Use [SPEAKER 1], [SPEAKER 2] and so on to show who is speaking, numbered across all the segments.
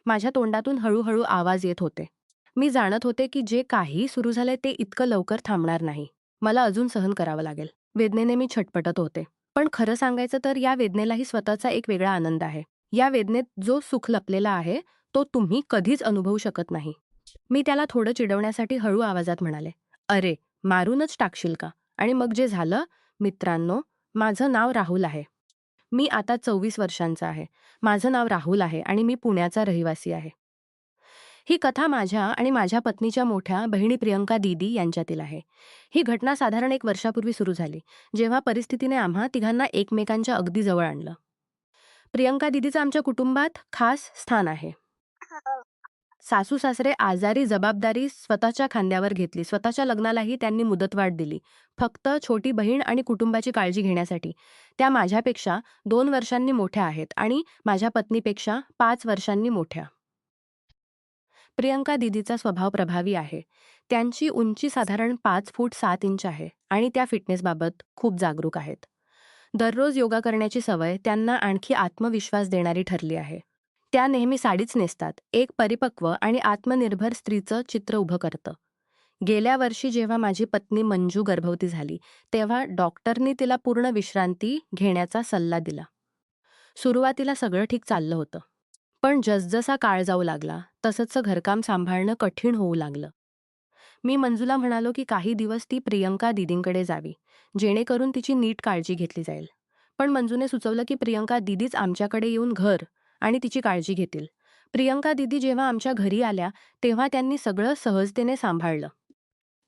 [SPEAKER 1] माझ्या तोंडातून हळूहळू आवाज येत होते. मी जाणत होते की जे काही सुरू झालंय ते इतकं लवकर थांबणार नाही. मला अजून सहन करावं लागेल. वेदनेने मी छटपटत होते. पण खरं सांगायचं तर या वेदनेलाही स्वतःचा एक वेगळा आनंद आहे. या वेदनेत जो सुख लपलेला आहे, तो तुम्ही कधीच अनुभवू शकत नाही. मी त्याला थोडं चिडवण्यासाठी हळू आवाजात म्हणाले, "अरे, मारूनच टाकशील का?" आणि मग जे झालं, मित्रांनो, माझं नाव राहुल आहे. मी आता 24 वर्षांचा आहे. माझं नाव राहुल आहे आणि मी पुण्याचा रहिवासी आहे. ही कथा माझ्या आणि माझ्या पत्नीच्या मोठ्या बहिणी प्रियंका दीदी यांच्यातील आहे. ही घटना साधारण 1 वर्षापूर्वी सुरू झाली, जेव्हा परिस्थितीने आम्हा तिघांना एकमेकांच्या अगदी जवळ आणलं. प्रियंका दीदीचं आमच्या कुटुंबात खास स्थान आहे. सासू-सासरे आजारी जबाबदारी स्वतःच्या खांद्यावर घेतली. स्वतःच्या लग्नालाही त्यांनी मुदतवाढ दिली. फक्त छोटी बहीण आणि कुटुंबाची काळजी घेण्यासाठी. त्या माझ्यापेक्षा 2 वर्षांनी मोठ्या आहेत आणि माझ्या पत्नीपेक्षा 5 वर्षांनी मोठ्या. प्रियंका दीदीचा स्वभाव प्रभावी आहे. त्यांची उंची साधारण 5 फूट 7 इंच आहे आणि त्या फिटनेसबाबत खूप जागरूक आहेत. दररोज योगा करण्याची सवय त्यांना आणखी आत्मविश्वास देणारी ठरली आहे. त्या नेहमी साडीच नेसतात. एक परिपक्व आणि आत्मनिर्भर स्त्रीचं चित्र उभं करतं. गेल्या वर्षी जेव्हा माझी पत्नी मंजू गर्भवती झाली, तेव्हा डॉक्टरनी तिला पूर्ण विश्रांती घेण्याचा सल्ला दिला. सुरुवातीला सगळं ठीक चाललं होतं. पण जसजसा काळ जाऊ लागला, तसंच घरकाम सांभाळणं कठीण होऊ लागलं. मी मंजूला म्हणालो की काही दिवस ती प्रियंका दीदींकडे जावी, जेणेकरून तिची नीट काळजी घेतली जाईल. पण मंजूने सुचवलं की प्रियंका दीदीच आमच्याकडे येऊन घर आणि तिची काळजी घेतील. प्रियंका दीदी जेव्हा आमच्या घरी आल्या, तेव्हा त्यांनी सगळं सहजतेने सांभाळलं.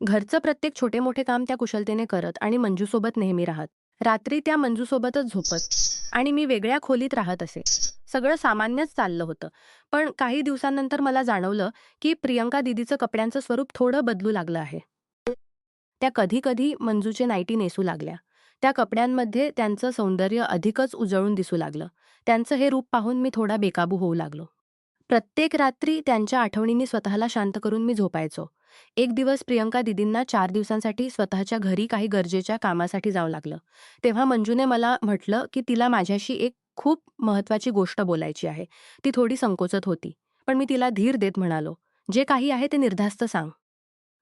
[SPEAKER 1] घरचं प्रत्येक छोटे-मोठे काम त्या कुशलतेने करत आणि मंजूसोबत नेहमी राहत. रात्री त्या मंजूसोबतच झोपत आणि मी वेगळ्या खोलीत राहत असे. सगळं सामान्यच चाललं होतं. पण काही दिवसांनंतर मला जाणवलं, की प्रियंका दीदीचं कपड्यांचं स्वरूप थोडं बदलू लागलं आहे. त्या कधी-कधी मंजूचे नाईटी नेसू लागल्या. त्या कपड्यांमध्ये त्यांचं सौंदर्य अधिकच उजळून दिसू लागलं. त्यांचं हे रूप पाहून मी थोडा बेकाबू होऊ लागलो. प्रत्येक रात्री त्यांच्या आठवणींनी स्वतःला शांत करून मी झोपायचो. एक दिवस प्रियंका दीदींना 4 दिवसांसाठी स्वतःच्या घरी काही गरजेच्या कामासाठी जावं लागलं. तेव्हा मंजूने मला म्हटलं, की तिला माझ्याशी एक खूप महत्त्वाची गोष्ट बोलायची आहे. ती थोडी संकोचत होती. पण मी तिला धीर देत म्हणालो, "जे काही आहे ते निर्धास्त सांग."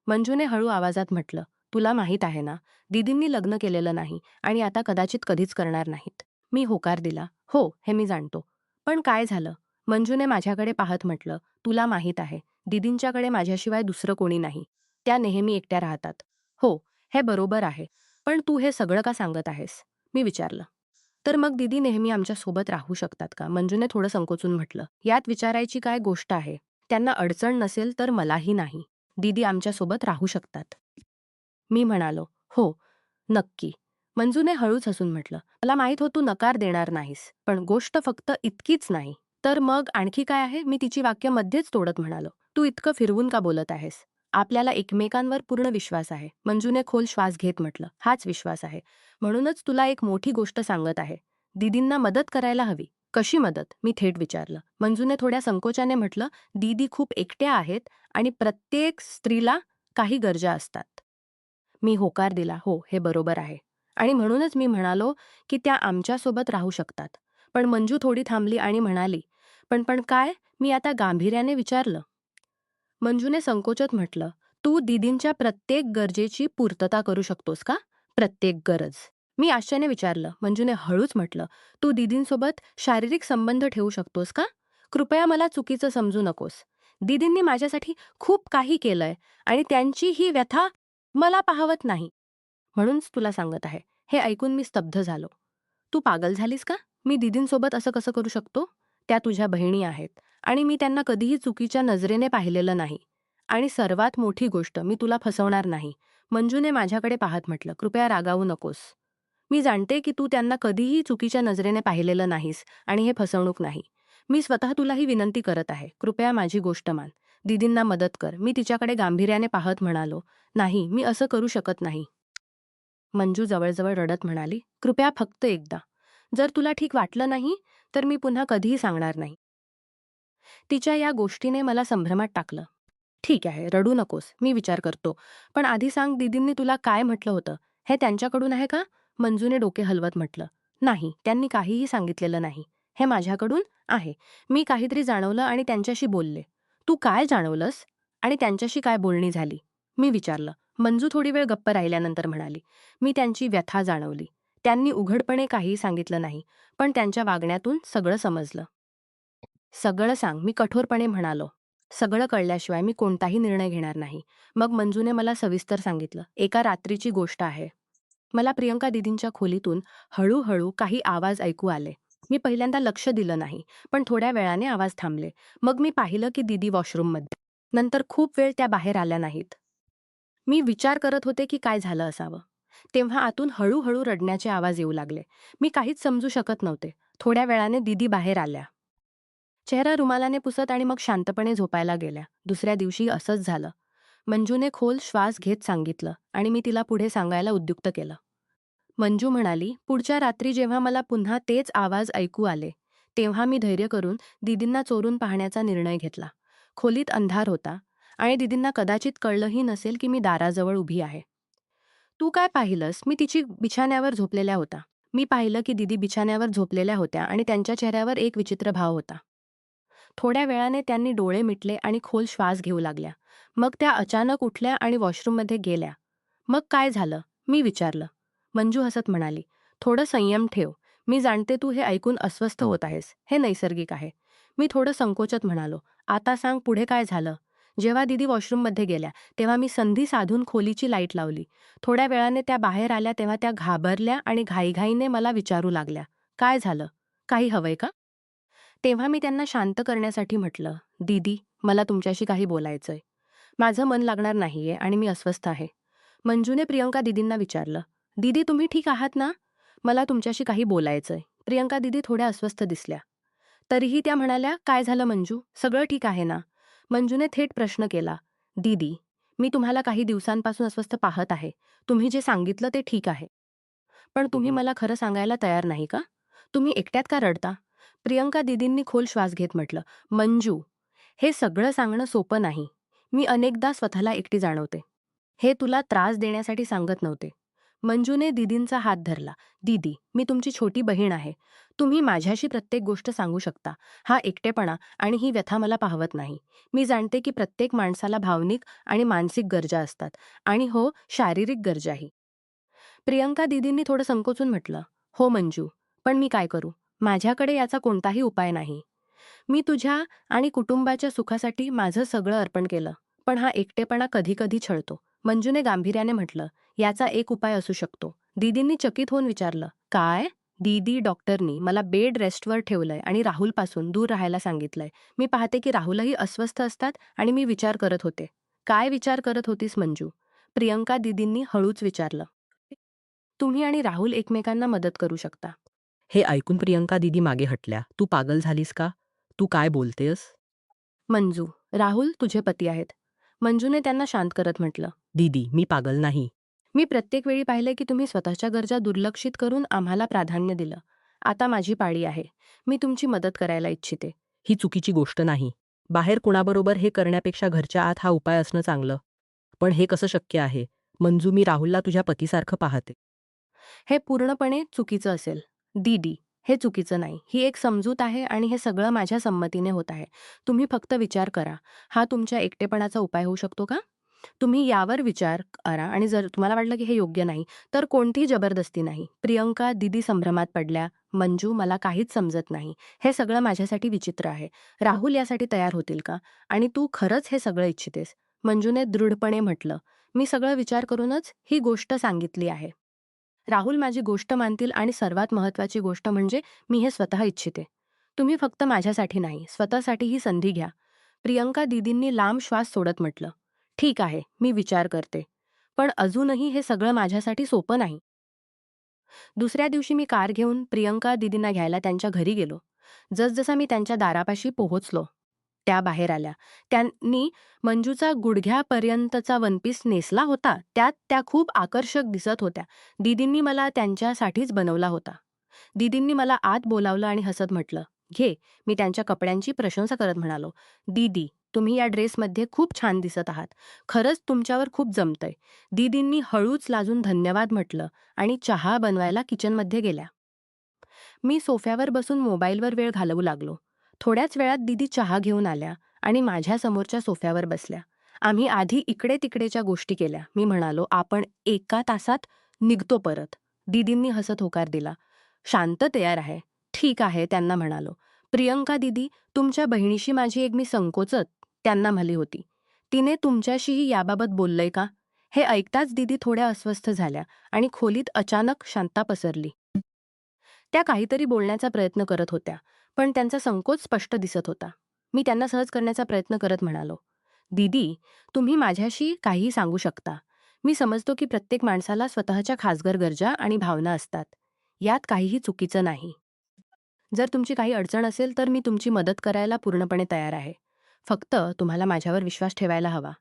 [SPEAKER 1] मंजूने हळू आवाजात म्हटलं, "तुला माहीत आहे ना, दीदींनी लग्न केलेलं नाही आणि आता कदाचित कधीच करणार नाहीत." मी होकार दिला, "हो, हे मी जाणतो. पण काय झालं?" मंजूने माझ्याकडे पाहत म्हटलं, "तुला माहीत आहे, दीदींच्याकडे माझ्याशिवाय दुसरं कोणी नाही. त्या नेहमी एकट्या राहतात." "हो, हे बरोबर आहे. पण तू हे सगळं का सांगत आहेस?" मी विचारलं. "तर मग दीदी नेहमी आमच्यासोबत राहू शकतात का?" मंजूने थोडं संकोचून म्हटलं. "यात विचारायची काय गोष्ट आहे? त्यांना अडचण नसेल तर मलाही नाही. दीदी आमच्यासोबत राहू शकतात." मी म्हणालो, "हो, नक्की." मंजूने हळूच हसून म्हटलं, "मला माहीत हो तू नकार देणार नाहीस, पण गोष्ट फक्त इतकीच नाही." "तर मग आणखी काय आहे?" मी तिची वाक्य मध्येच तोडत म्हणालो. "तू इतकं फिरवून का बोलत आहेस? आपल्याला एकमेकांवर पूर्ण विश्वास आहे." मंजूने खोल श्वास घेत म्हटलं, "हाच विश्वास आहे. म्हणूनच तुला एक मोठी गोष्ट सांगत आहे. दीदींना मदत करायला हवी." "कशी मदत?" मी थेट विचारलं. मंजूने थोड्या संकोचाने म्हटलं, "दीदी खूप एकट्या आहेत आणि प्रत्येक स्त्रीला काही गरजा असतात." मी होकार दिला, "हो, हे बरोबर आहे." आणि म्हणूनच मी म्हणालो, की त्या आमच्यासोबत राहू शकतात. पण मंजू थोडी थांबली आणि म्हणाली, "पण काय?" मी आता गांभीर्याने विचारलं. मंजूने संकोचत म्हटलं, "तू दीदींच्या प्रत्येक गरजेची पूर्तता करू शकतोस का?" "प्रत्येक गरज." मी आश्चर्याने विचारलं. मंजूने हळूच म्हटलं, "तू दीदींसोबत शारीरिक संबंध ठेवू शकतोस का?" "कृपया मला चुकीचं समजू नकोस. दीदींनी माझ्यासाठी खूप काही केलंय आणि त्यांची ही व्यथा मला पाहवत नाही. म्हणूनच तुला सांगत आहे." हे ऐकून मी स्तब्ध झालो. "तू पागल झालीस का? मी दीदींसोबत असं कसं करू शकतो? त्या तुझ्या बहिणी आहेत आणि मी त्यांना कधीही चुकीच्या नजरेने पाहिलेलं नाही. आणि सर्वात मोठी गोष्ट, मी तुला फसवणार नाही." मंजूने माझ्याकडे पाहत म्हटलं, "कृपया रागावू नकोस. मी जाणते की तू त्यांना कधीही चुकीच्या नजरेने पाहिलेलं नाहीस आणि हे फसवणूक नाही. मी स्वतः तुला ही विनंती करत आहे. कृपया माझी गोष्ट मान. दीदींना मदत कर." मी तिच्याकडे गांभीर्याने पाहत म्हणालो, "नाही, मी असं करू शकत नाही." मंजू जवळजवळ रडत म्हणाली, "कृपया फक्त एकदा. जर तुला ठीक वाटलं नाही, तर मी पुन्हा कधीही सांगणार नाही." तिच्या या गोष्टीने मला संभ्रमात टाकलं. "ठीक आहे, रडू नकोस. मी विचार करतो. पण आधी सांग दीदींनी तुला काय म्हटलं होतं? हे त्यांच्याकडून आहे का?" मंजूने डोके हलवत म्हटलं, "नाही, त्यांनी काहीही सांगितलेलं नाही. हे माझ्याकडून आहे. मी काहीतरी जाणवलं आणि त्यांच्याशी बोलले. तू काय जाणवलंस? आणि त्यांच्याशी काय बोलणी झाली? मी विचारलं. मंजू थोडी वेळ गप्प राहिल्यानंतर म्हणाली, मी त्यांची व्यथा जाणवली. त्यांनी उघडपणे काहीही सांगितलं नाही, पण त्यांच्या वागण्यातून सगळं समजलं. सगळं सांग, मी कठोरपणे म्हणालो. सगळं कळल्याशिवाय मी कोणताही निर्णय घेणार नाही. मग मंजूने मला सविस्तर सांगितलं. एका रात्रीची गोष्ट आहे. मला प्रियंका दीदींच्या खोलीतून हळूहळू काही आवाज ऐकू आले. मी पहिल्यांदा लक्ष दिलं नाही, पण थोड्या वेळाने आवाज थांबले. मग मी पाहिलं की दीदी वॉशरूममध्ये. नंतर खूप वेळ त्या बाहेर आल्या नाहीत. मी विचार करत होते की काय झालं असावं. तेव्हा आतून हळूहळू रडण्याचे आवाज येऊ लागले. मी काहीच समजू शकत नव्हते. थोड्या वेळाने दीदी बाहेर आल्या. चेहरा रुमालाने पुसत आणि मग शांतपणे झोपायला गेल्या. दुसऱ्या दिवशी असंच झालं. मंजूने खोल श्वास घेत सांगितलं आणि मी तिला पुढे सांगायला उद्युक्त केलं. मंजू म्हणाली, पुढच्या रात्री जेव्हा मला पुन्हा तेच आवाज ऐकू आले, तेव्हा मी धैर्य करून दीदींना चोरून पाहण्याचा निर्णय घेतला. खोलीत अंधार होता आणि दीदींना कदाचित कळलंही नसेल की मी दाराजवळ उभी आहे. तू काय पाहिलंस? मी तिची बिछाण्यावर झोपलेल्या होता. मी पाहिलं की दीदी बिछाण्यावर झोपलेल्या होत्या आणि त्यांच्या चेहऱ्यावर एक विचित्र भाव होता. थोड्या वेळाने त्यांनी डोळे मिटले आणि खोल श्वास घेऊ लागल्या. मग त्या अचानक उठल्या आणि वॉशरूममध्ये गेल्या. मग काय झालं? मी विचारलं. मंजू हसत म्हणाली, थोडं संयम ठेव. मी जाणते तू हे ऐकून अस्वस्थ होत आहेस. हे नैसर्गिक आहे. मी थोडं संकोचत म्हणालो, आता सांग पुढे काय झालं? जेव्हा दीदी वॉशरूममध्ये गेल्या, तेव्हा मी संधी साधून खोलीची लाईट लावली. थोड्या वेळाने त्या बाहेर आल्या तेव्हा त्या घाबरल्या आणि घाईघाईने मला विचारू लागल्या, काय झालं? काही हवंय का? तेव्हा मी त्यांना शांत करण्यासाठी म्हटलं, दीदी, मला तुमच्याशी काही बोलायचंय. माझं मन लागणार नाहीये आणि मी अस्वस्थ आहे. मंजूने प्रियंका दीदींना विचारलं, दीदी तुम्ही ठीक आहात ना? मला तुमच्याशी काही बोलायचंय. प्रियंका दीदी थोड्या अस्वस्थ दिसल्या. तरीही त्या म्हणाल्या, काय झालं मंजू? सगळं ठीक आहे ना? मंजूने थेट प्रश्न केला, दीदी, मी तुम्हाला काही दिवसांपासून अस्वस्थ पाहत आहे. तुम्ही जे सांगितलं ते ठीक आहे. पण तुम्ही मला खरं सांगायला तयार नाही का? तुम्ही एकट्यात का रडता? प्रियंका दीदींनी खोल श्वास घेत म्हटलं, मंजू, हे सगळं सांगणं सोपं नाही. मी अनेकदा स्वतःला एकटी जाणवते. हे तुला त्रास देण्यासाठी सांगत नव्हते. मंजूने दीदींचा हात धरला. दीदी, मी तुमची छोटी बहीण आहे. तुम्ही माझ्याशी प्रत्येक गोष्ट सांगू शकता. हा एकटेपणा आणि ही व्यथा मला पाहवत नाही. मी जाणते की प्रत्येक माणसाला भावनिक आणि मानसिक गरजा असतात. आणि हो, शारीरिक गरजाही. प्रियंका दीदींनी थोडं संकोचून म्हटलं, हो मंजू, पण मी काय करू? माझ्याकडे याचा कोणताही उपाय नाही. मी तुझ्या आणि कुटुंबाच्या सुखासाठी माझं सगळं अर्पण केलं. पण हा एकटेपणा कधी-कधी छळतो. मंजूने गांभीर्याने म्हटलं, याचा एक उपाय असू शकतो. दीदींनी चकित होऊन विचारलं, काय? दीदी, डॉक्टरनी मला बेड रेस्टवर ठेवलंय आणि राहुलपासून दूर राहायला सांगितलंय. मी पाहते की राहुलही अस्वस्थ असतात आणि मी विचार करत होते. काय विचार करत होतीस मंजू? प्रियंका दीदींनी हळूच विचारलं. तुम्ही आणि राहुल एकमेकांना मदत करू शकता.
[SPEAKER 2] हे ऐकून प्रियंका दीदी मागे हटल्या. तू पागल झालीस का? तू काय बोलतेस?
[SPEAKER 1] मंजू, राहुल तुझे पती आहेत. मंजूने त्यांना शांत करत म्हटलं,
[SPEAKER 2] दीदी, मी पागल नाही.
[SPEAKER 1] मी प्रत्येक वेळी पाहिले की तुम्ही स्वतःच्या गरजा दुर्लक्षित करून आम्हाला प्राधान्य दिलं. आता माझी पाळी आहे. मी तुमची मदत करायला इच्छिते.
[SPEAKER 2] ही चुकीची गोष्ट नाही. बाहेर कुणाबरोबर हे करण्यापेक्षा घरच्या आत हा उपाय असणं चांगलं. पण हे कसं शक्य आहे? मंजू, मी राहुलला तुझ्या पतीसारखं पाहते.
[SPEAKER 1] हे पूर्णपणे चुकीचं असेल. दीदी, हे चुकीचं नाही. ही एक समजूत आहे आणि हे सगळं माझ्या संमतीने होत आहे. तुम्ही फक्त विचार करा. हा तुमच्या एकटेपणाचा उपाय होऊ शकतो का? तुम्ही यावर विचार करा आणि जर तुम्हाला वाटलं की हे योग्य नाही, तर कोणतीही जबरदस्ती नाही. प्रियंका दीदी संभ्रमात पडल्या. मंजू, मला काहीच समजत नाही. हे सगळं माझ्यासाठी विचित्र आहे. राहुल यासाठी तयार होतील का? आणि तू खरंच हे सगळं इच्छितेस? मंजूने दृढपणे म्हटलं, मी सगळं विचार करूनच ही गोष्ट सांगितली आहे. राहुल माझी गोष्ट मानतील आणि सर्वात महत्त्वाची गोष्ट म्हणजे मी हे स्वतः इच्छिते. तुम्ही फक्त माझ्यासाठी नाही, स्वतःसाठी ही संधी घ्या. प्रियंका दीदींनी लांब श्वास सोडत म्हटलं, ठीक आहे, मी विचार करते. पण अजूनही हे सगळं माझ्यासाठी सोपं नाही. दुसऱ्या दिवशी मी कार घेऊन प्रियंका दीदींना घ्यायला त्यांच्या घरी गेलो. जसजसा मी त्यांच्या दारापाशी पोहोचलो, त्या बाहेर आल्या. त्यांनी मंजूचा गुडघ्यापर्यंतचा वनपीस नेसला होता. त्यात त्या खूप आकर्षक दिसत होत्या. दीदींनी मला त्यांच्यासाठीच बनवला होता. दीदींनी मला आत बोलावलं आणि हसत म्हटलं, घे. मी त्यांच्या कपड्यांची प्रशंसा करत म्हणालो, दीदी, तुम्ही या ड्रेसमध्ये खूप छान दिसत आहात. खरंच तुमच्यावर खूप जमतंय. दीदींनी हळूच लाजून धन्यवाद म्हटलं आणि चहा बनवायला किचनमध्ये गेल्या. मी सोफ्यावर बसून मोबाईलवर वेळ घालवू लागलो. थोड्याच वेळात दीदी चहा घेऊन आल्या आणि माझ्या समोरच्या सोफ्यावर बसल्या. आम्ही आधी इकडे तिकडेच्या गोष्टी केल्या. मी म्हणालो, आपण 1 तासात निघतो परत. दीदींनी हसत होकार दिला. शांत तयार आहे. ठीक आहे, त्यांना म्हणालो. प्रियंका दीदी, तुमच्या बहिणीशी माझी एक मी संकोचत त्यांना म्हणाली होती. तिने तुमच्याशीही याबाबत बोललंय का? हे ऐकताच दीदी थोड्या अस्वस्थ झाल्या आणि खोलीत अचानक शांतता पसरली. त्या काहीतरी बोलण्याचा प्रयत्न करत होत्या, पण त्यांचा संकोच स्पष्ट दिसत होता. मी त्यांना सहज करण्याचा प्रयत्न करत म्हणालो, दीदी, तुम्ही माझ्याशी काहीही सांगू शकता. मी समजतो की प्रत्येक माणसाला स्वतःच्या खासगर गरजा आणि भावना असतात. यात काहीही चुकीचं नाही. जर तुमची काही अडचण असेल तर मी तुमची मदत करायला पूर्णपणे तयार आहे. फक्त तुम्हाला माझ्यावर विश्वास ठेवायला हवा.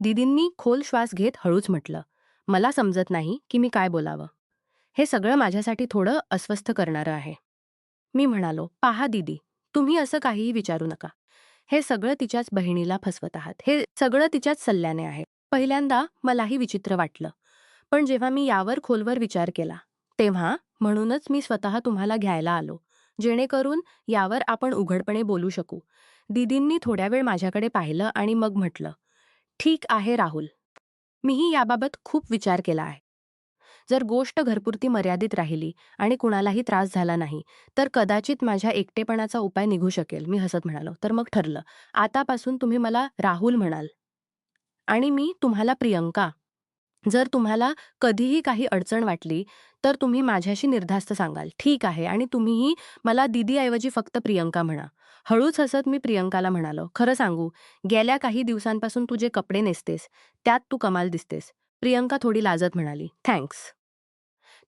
[SPEAKER 1] दीदींनी खोल श्वास घेत हळूच म्हटलं, मला समजत नाही की मी काय बोलावं. हे सगळं माझ्यासाठी थोडं अस्वस्थ करणारं आहे. मी म्हणालो, पहा दीदी, तुम्ही असं काहीही विचारू नका. हे सगळं तिच्याच बहिणीला फसवत आहात. हे सगळं तिच्याच सल्ल्याने आहे. पहिल्यांदा मलाही विचित्र वाटलं. पण जेव्हा मी यावर खोलवर विचार केला, तेव्हा म्हणूनच मी स्वतः तुम्हाला घ्यायला आलो. जेणेकरून यावर आपण उघडपणे बोलू शकू. दीदींनी थोड्या वेळ माझ्याकडे पाहिलं आणि मग म्हटलं, ठीक आहे राहुल. मीही याबाबत खूप विचार केला आहे. जर गोष्ट घरपुरती मर्यादित राहिली आणि कुणालाही त्रास झाला नाही, तर कदाचित माझ्या एकटेपणाचा उपाय निघू शकेल. मी हसत म्हणालो. तर मग ठरलं. आतापासून तुम्ही मला राहुल म्हणाल आणि मी तुम्हाला प्रियंका. जर तुम्हाला कधीही काही अडचण वाटली, तर तुम्ही माझ्याशी निर्धास्त सांगाल. ठीक आहे, आणि तुम्हीही मला दीदीऐवजी फक्त प्रियंका म्हणा. हळूच हसत मी प्रियंकाला म्हणालो, खरं सांगू, गेल्या काही दिवसांपासून तू जे कपडे नेसतेस, त्यात तू कमाल दिसतेस. प्रियंका थोडी लाजत म्हणाली, थँक्स.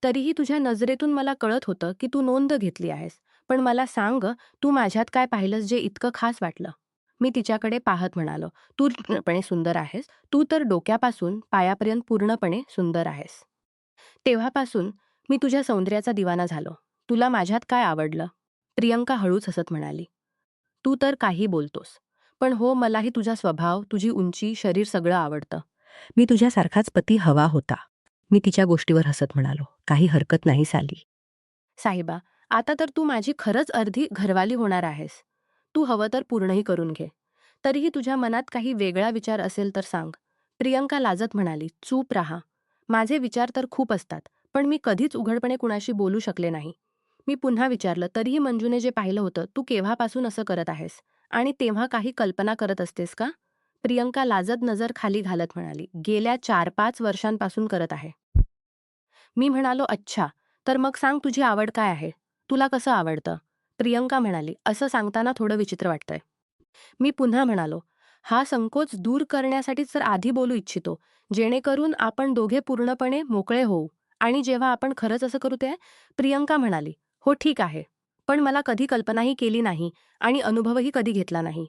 [SPEAKER 1] तरीही तुझ्या नजरेतून मला कळत होतं की तू नोंद घेतली आहेस. पण मला सांग, तू माझ्यात काय पाहिलंस जे इतकं खास वाटलं? मी तिच्याकडे पाहत म्हणालो, तू पूर्णपणे सुंदर आहेस. तू तर डोक्यापासून पायापर्यंत पूर्णपणे सुंदर आहेस. तेव्हापासून मी तुझ्या सौंदर्याचा दिवाना झालो. तुला माझ्यात काय आवडलं? प्रियंका हळूच हसत म्हणाली, तू तर काही बोलतोस. पण हो, मलाही तुझा स्वभाव, तुझी उंची, शरीर सगळं आवडतं.
[SPEAKER 2] मी तुझ्यासारखाच पती हवा होता. मी तिच्या गोष्टीवर हसत म्हणालो, काही हरकत नाही साली.
[SPEAKER 1] साहिबा, आता तर तू माझी खरंच अर्धी घरवाली होणार आहेस. तू हवं तर पूर्णही करून घे. तरीही तुझ्या मनात काही वेगळा विचार असेल तर सांग. प्रियंका लाजत म्हणाली, चूप राहा. माझे विचार तर खूप असतात, पण मी कधीच उघडपणे कुणाशी बोलू शकले नाही. मी पुन्हा विचारलं, तरीही मंजूने जे पाहिलं होतं, तू केव्हापासून असं करत आहेस? आणि तेव्हा काही कल्पना करत असतेस का? प्रियंका लाजत नजर खाली घालत म्हणाली, गेल्या 4-5 वर्षांपासून करत आहे. मी म्हणालो, अच्छा, तर मग सांग तुझी आवड काय आहे? तुला कसं आवडतं? प्रियंका म्हणाली, असं सांगताना थोडं विचित्र वाटतंय. मी पुन्हा म्हणालो, हा संकोच दूर करण्यासाठीच तर आधी बोलू इच्छितो, जेणेकरून आपण दोघे पूर्णपणे मोकळे होऊ. आणि जेव्हा आपण खरंच असं करू ते? प्रियंका म्हणाली, हो ठीक आहे. पण मला कधी कल्पनाही केली नाही आणि अनुभवही कधी घेतला नाही.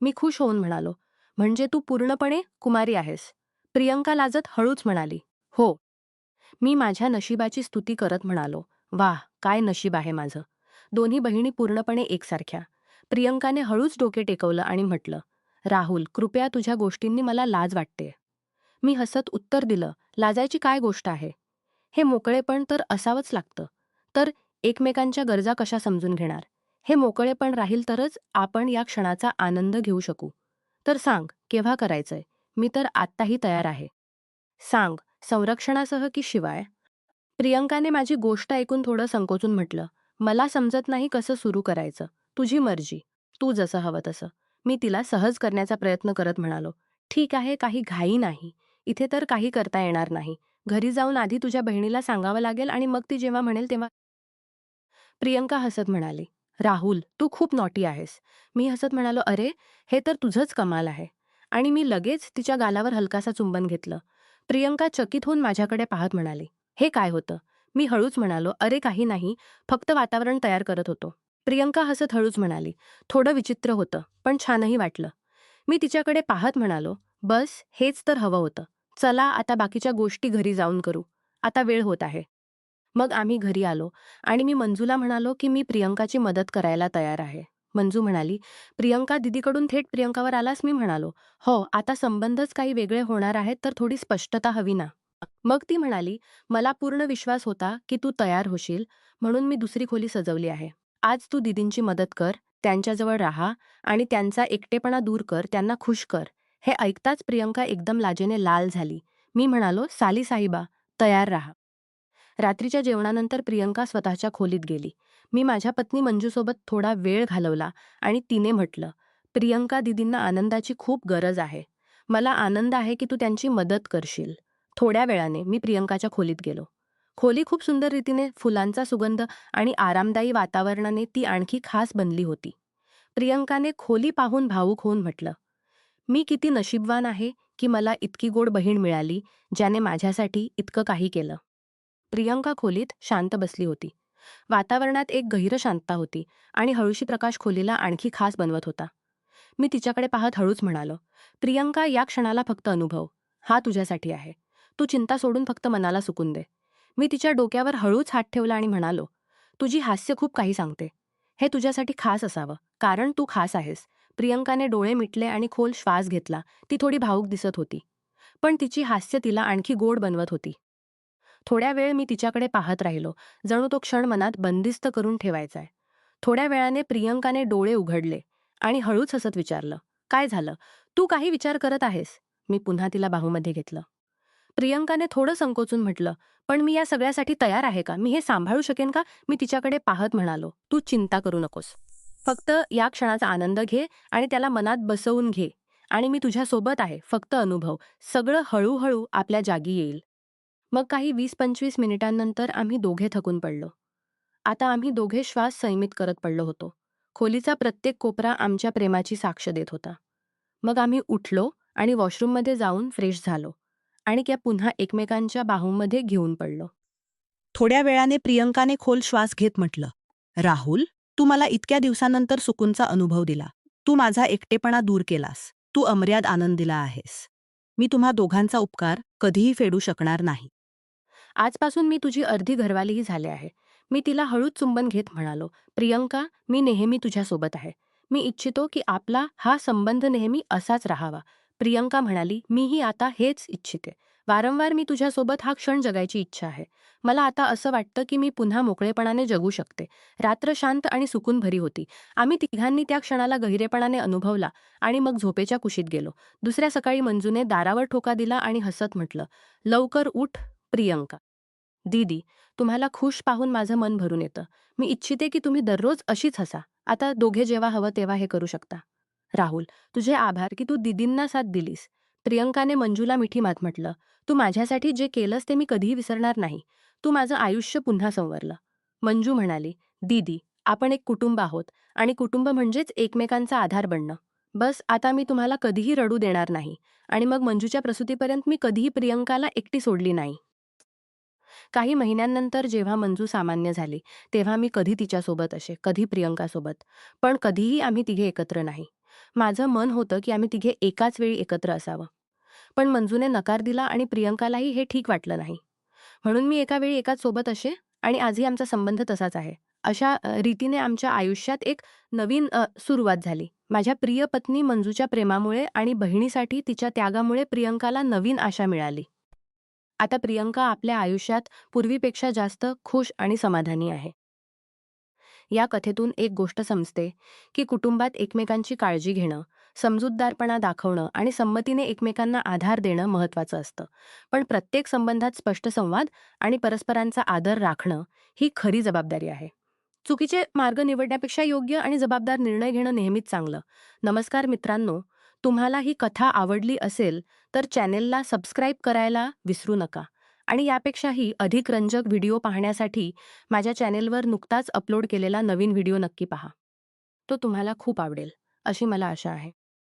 [SPEAKER 1] मी खुश होऊन म्हणालो, म्हणजे तू पूर्णपणे कुमारी आहेस? प्रियंका लाजत हळूच म्हणाली, हो. मी माझ्या नशिबाची स्तुती करत म्हणालो, वाह, काय नशीब आहे माझं. दोन्ही बहिणी पूर्णपणे एकसारख्या. प्रियंकाने हळूच डोके टेकवलं आणि म्हटलं, राहुल, कृपया तुझ्या गोष्टींनी मला लाज वाटते. मी हसत उत्तर दिलं, लाजायची काय गोष्ट आहे? हे मोकळेपण तर असावंच लागतं. तर एकमेकांच्या गरजा कशा समजून घेणार? हे मोकळेपण राहील तरच आपण या क्षणाचा आनंद घेऊ शकू. तर सांग, केव्हा करायचंय? मी तर आत्ताही तयार आहे. सांग, संरक्षणासह की शिवाय? प्रियंकाने माझी गोष्ट ऐकून थोडं संकोचून म्हटलं, मला समजत नाही कसं सुरू करायचं. तुझी मर्जी. तू जसं हवं तसं. मी तिला सहज करण्याचा प्रयत्न करत म्हणालो, ठीक आहे, काही घाई नाही. इथे तर काही करता येणार नाही. घरी जाऊन आधी तुझ्या बहिणीला सांगावं लागेल आणि मग ती जेव्हा म्हणेल तेव्हा. प्रियंका हसत म्हणाली, राहुल, तू खूप नॉटी आहेस. मी हसत म्हणालो, अरे, हे तर तुझंच कमाल आहे. आणि मी लगेच तिच्या गालावर हलकासा चुंबन घेतलं. प्रियंका चकित होऊन माझ्याकडे पाहत म्हणाली, हे काय होतं? मी हळूच म्हणालो, अरे काही नाही, फक्त वातावरण तयार करत होतो. प्रियंका हसत हळूच म्हणाली, थोडं विचित्र होतं, पण छानही वाटलं. मी तिच्याकडे पाहत म्हणालो, बस हेच तर हवं होतं. चला आता बाकीच्या गोष्टी घरी जाऊन करू. आता वेळ होत आहे. मग आम्ही घरी आलो आणि मी मंजूला म्हणालो की मी प्रियंकाची मदत करायला तयार आहे. मंजू म्हणाली, प्रियंका दीदीकडून थेट प्रियंकावर आलास? मी म्हणालो, हो, आता संबंधच काही वेगळे होणार आहेत तर थोडी स्पष्टता हवी ना. मग ती म्हणाली, मला पूर्ण विश्वास होता की तू तयार होशील, म्हणून मी दुसरी खोली सजवली आहे. आज तू दीदींची मदत कर, त्यांच्याजवळ राहा आणि त्यांचा एकटेपणा दूर कर, त्यांना खुश कर. हे ऐकताच प्रियंका एकदम लाजेने लाल झाली. मी म्हणालो, साली साहिबा, तयार राहा. रात्रीच्या जेवणानंतर प्रियंका स्वतःच्या खोलीत गेली. मी माझ्या पत्नी मंजूसोबत थोडा वेळ घालवला आणि तिने म्हटलं, प्रियंका दीदींना आनंदाची खूप गरज आहे. मला आनंद आहे की तू त्यांची मदत करशील. थोड्या वेळाने मी प्रियंकाच्या खोलीत गेलो. खोली खूप सुंदर रीतीने फुलांचा सुगंध आणि आरामदायी वातावरणाने ती आणखी खास बनली होती. प्रियंकाने खोली पाहून भावूक होऊन म्हटलं, मी किती नशीबवान आहे की मला इतकी गोड बहीण मिळाली, ज्याने माझ्यासाठी इतकं काही केलं. प्रियंका खोलीत शांत बसली होती. वातावरणात एक गहिर शांतता होती आणि हळूशी प्रकाश खोलीला आणखी खास बनवत होता. मी तिच्याकडे पाहत हळूच म्हणालो, प्रियंका, या क्षणाला फक्त अनुभव. हा तुझ्यासाठी आहे. तू चिंता सोडून फक्त मनाला सुकून दे. मी तिच्या डोक्यावर हळूच हात ठेवला आणि म्हणालो, तुझी हास्य खूप काही सांगते. हे तुझ्यासाठी खास असावं, कारण तू खास आहेस. प्रियंकाने डोळे मिटले आणि खोल श्वास घेतला. ती थोडी भावूक दिसत होती, पण तिची हास्य तिला आणखी गोड बनवत होती. थोड्या वेळ मी तिच्याकडे पाहत राहिलो, जणू तो क्षण मनात बंदिस्त करून ठेवायचाय. थोड्या वेळाने प्रियंकाने डोळे उघडले आणि हळूच हसत विचारलं, काय झालं? तू काही विचार करत आहेस? मी पुन्हा तिला बाहूमध्ये घेतलं. प्रियंकाने थोडं संकोचून म्हटलं, पण मी या सगळ्यासाठी तयार आहे का? मी हे सांभाळू शकेन का? मी तिच्याकडे पाहत म्हणालो, तू चिंता करू नकोस. फक्त या क्षणाचा आनंद घे आणि त्याला मनात बसवून घे. आणि मी तुझ्यासोबत आहे, फक्त अनुभव. सगळं हळूहळू आपल्या जागी येईल. मग काही 20-25 मिनिटांनंतर आम्ही दोघे थकून पडलो. आता आम्ही दोघे श्वास संयमित करत पडलो होतो. खोलीचा प्रत्येक कोपरा आमच्या प्रेमाची साक्ष देत होता. मग आम्ही उठलो आणि वॉशरूममध्ये जाऊन फ्रेश झालो आणि त्या पुन्हा एकमेकांच्या बाहूंमध्ये घेऊन पडलो.
[SPEAKER 2] थोड्या वेळाने प्रियंकाने खोल श्वास घेत म्हटलं, राहुल, तू मला इतक्या दिवसानंतर सुकूनचा अनुभव दिला. तू माझा एकटेपणा दूर केलास. तू अमर्याद आनंद दिला आहेस. मी तुम्हा दोघांचा उपकार कधीही फेडू शकणार नाही.
[SPEAKER 1] आजपासून मी तुझी अर्धी घरवालीही झाले आहे. मी तिला हळूच चुंबन घेत म्हणालो, प्रियंका, मी नेहमी तुझ्यासोबत आहे. मी इच्छितो की आपला हा संबंध नेहमी असाच राहावा. प्रियंका म्हणाली, मीही आता हेच इच्छिते. वारंवार मी तुझ्यासोबत हा क्षण जगायची इच्छा आहे. मला आता असं वाटतं की मी पुन्हा मोकळेपणाने जगू शकते. रात्र शांत आणि सुकून भरी होती. आम्ही तिघांनी त्या क्षणाला गहिरेपणाने अनुभवला आणि मग झोपेच्या कुशीत गेलो. दुसऱ्या सकाळी मंजूने दारावर ठोका दिला आणि हसत म्हटलं, लवकर उठ प्रियंका. दीदी, तुम्हाला खुश पाहून माझं मन भरून येतं. मी इच्छिते की तुम्ही दररोज अशीच हसा. आता दोघे जेव्हा हवं तेव्हा हे करू शकता. राहुल, तुझे आभार की तू दीदींना साथ दिलीस. प्रियंकाने मंजूला मिठी मात म्हटलं, तू माझ्यासाठी जे केलंस ते मी कधीही विसरणार नाही. तू माझं आयुष्य पुन्हा संवरलं. मंजू म्हणाली, दीदी, आपण एक कुटुंब आहोत आणि कुटुंब म्हणजेच एकमेकांचा आधार बनणं. बस आता मी तुम्हाला कधीही रडू देणार नाही. आणि मग मंजूच्या प्रसूतीपर्यंत मी कधीही प्रियंकाला एकटी सोडली नाही. काही महिन्यांनंतर जेव्हा मंजू सामान्य झाली, तेव्हा मी कधी तिच्यासोबत असे, कधी प्रियंकासोबत. पण कधीही आम्ही तिघे एकत्र नाही. माझं मन होतं की आम्ही तिघे एकाच वेळी एकत्र असावं. पण मंजूने नकार दिला आणि प्रियंकालाही हे ठीक वाटलं नाही. म्हणून मी एका वेळी एकाच सोबत असे आणि आजही आमचा संबंध तसाच आहे. अशा रीतीने आमच्या आयुष्यात एक नवीन सुरुवात झाली. माझ्या प्रिय पत्नी मंजूच्या प्रेमामुळे आणि बहिणीसाठी तिच्या त्यागामुळे प्रियंकाला नवीन आशा मिळाली. आता प्रियंका आपल्या आयुष्यात पूर्वीपेक्षा जास्त खुश आणि समाधानी आहे. या कथेतून एक गोष्ट समजते की कुटुंबात एकमेकांची काळजी घेणं, समजूतदारपणा दाखवणं आणि संमतीने एकमेकांना आधार देणं महत्त्वाचं असतं. पण प्रत्येक संबंधात स्पष्ट संवाद आणि परस्परांचा आदर राखणं ही खरी जबाबदारी आहे. चुकीचे मार्ग निवडण्यापेक्षा योग्य आणि जबाबदार निर्णय घेणं नेहमीच चांगलं. नमस्कार मित्रांनो, तुम्हाला ही कथा आवडली असेल तर चॅनेलला सबस्क्राईब करायला विसरू नका. आणि यापेक्षाही अधिक रंजक व्हिडिओ पाहण्यासाठी माझ्या चॅनेलवर नुकताच अपलोड केलेला नवीन व्हिडिओ नक्की पहा. तो तुम्हाला खूप आवडेल, अशी मला आशा आहे.